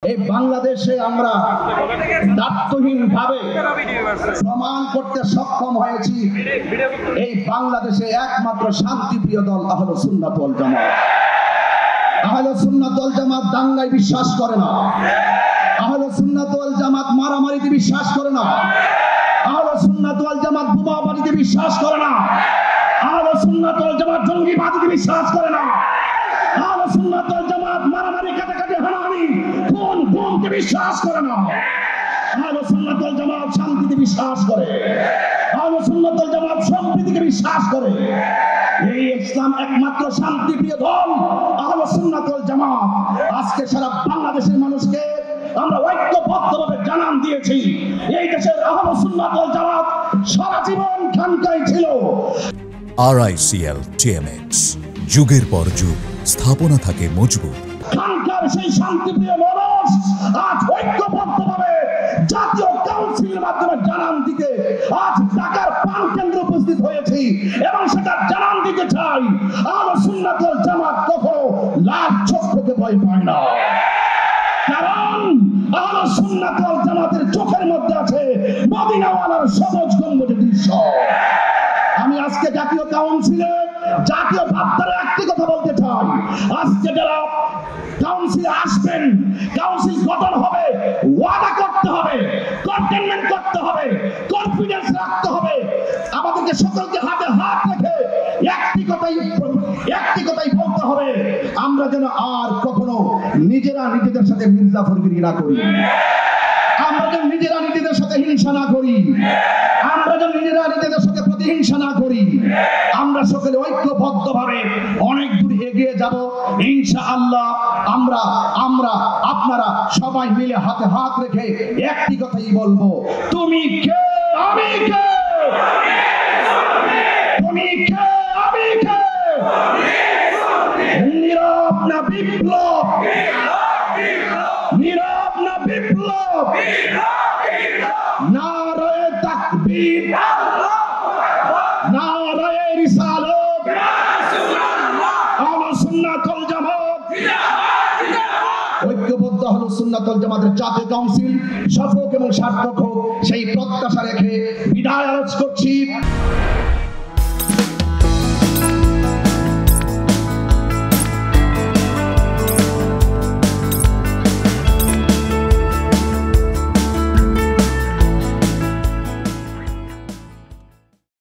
এই বাংলাদেশে আমরা দায়িত্বহীনভাবে প্রমাণ করতে সক্ষম হয়েছি এই বাংলাদেশে একমাত্র শান্তিপ্রিয় দল আহলে সুন্নাত ওয়াল জামাত। আহলে সুন্নাত ওয়াল জামাত দাঙ্গায় বিশ্বাস করে না। আহলে সুন্নাত ওয়াল জামাত মারামারিতে বিশ্বাস করে না। আহলে সুন্নাত ওয়াল জামাত বোমাবাজিতে বিশ্বাস করে না। আহলে সুন্নাত ওয়াল জামাত জঙ্গিবাদীতে বিশ্বাস করে না। আহলে সুন্নাত ওয়াল জামাত মারামারি কাটাকাটি হানাহানি খুন গুমকে বিশ্বাস করে না। আহলে সুন্নাত ওয়াল জামাত শান্তিতে বিশ্বাস করে। আহলে সুন্নাত ওয়াল জামাত সম্প্রীতিকে বিশ্বাস করে। এই ইসলাম একমাত্র শান্তিপ্রিয় দল আহলে সুন্নাত ওয়াল জামাত। আজকে সারা বাংলাদেশের মানুষকে আমরা ঐক্যবদ্ধভাবে জানান দিয়েছি এই দেশের আহলে সুন্নাত ওয়াল জামাত সারা জীবন খানকাই ছিল। RICL TMX যুগের পর যুগ স্থাপনা থাকে মজবুত। খানকার সেই শান্তিপ্রিয় মানুষ আজ ঐক্যবদ্ধভাবে জাতীয় কাউন্সিলের মাধ্যমে জানান দিতে আজ ঢাকার পান কেন্দ্রে উপস্থিত হয়েছি এবং সেটা জানান দিতে চাই আহলে সুন্নাত ওয়াল জামাত কখনো লাখ চক্ষুকে ভয় পায় না। কারণ আহলে সুন্নাত ওয়াল জামাতের চোখের মধ্যে আছে মদিনাওয়ালার সবুজ গম্বুজের দৃশ্য। আমি আজকে জাতীয় কাউন্সিলে জাতীয় ভাবধারে একটি কথা বলতে চাই, আজকে যারা কাউন্সিলে আসবেন, কাউন্সিল গঠন হবে, ওয়াদা করতে হবে, কন্টেনমেন্ট করতে হবে, কনফিডেন্স রাখতে হবে। আমাদেরকে সকলকে হাতে হাত রেখে একটি কথাই বলতে হবে, আমরা যেন আর কখনো নিজেরা নিজেদের সাথে মির্জাফরগিরি না করি। আমরা যেন নিজেরা নিজেদের সাথে হিংসা না করি। আমরা যেন নিজেরা নিজেদের সাথে প্রতিহিংসা না করি। আমরা সকলে ঐক্যবদ্ধভাবে অনেক দূর এগিয়ে যাব ইনশাআল্লাহ। আমরা আপনারা সবাই মিলে হাতে হাত রেখে একটি কথাই বলবো, তুমি কে আমি কে, তুমি কে আমি কে, নীরব না বিপ্লব, নীরব না বিপ্লব, নারায়ে তাকবীর, নারায়ে রিসালাত, আহলে সুন্নাত ওয়াল জামাত। ঐক্যবদ্ধ আহলে সুন্নাত ওয়াল জামাতের জাতীয় কাউন্সিল সফল এবং সার্থক হোক সেই প্রত্যাশা রেখে বিদায় আরজ করছি।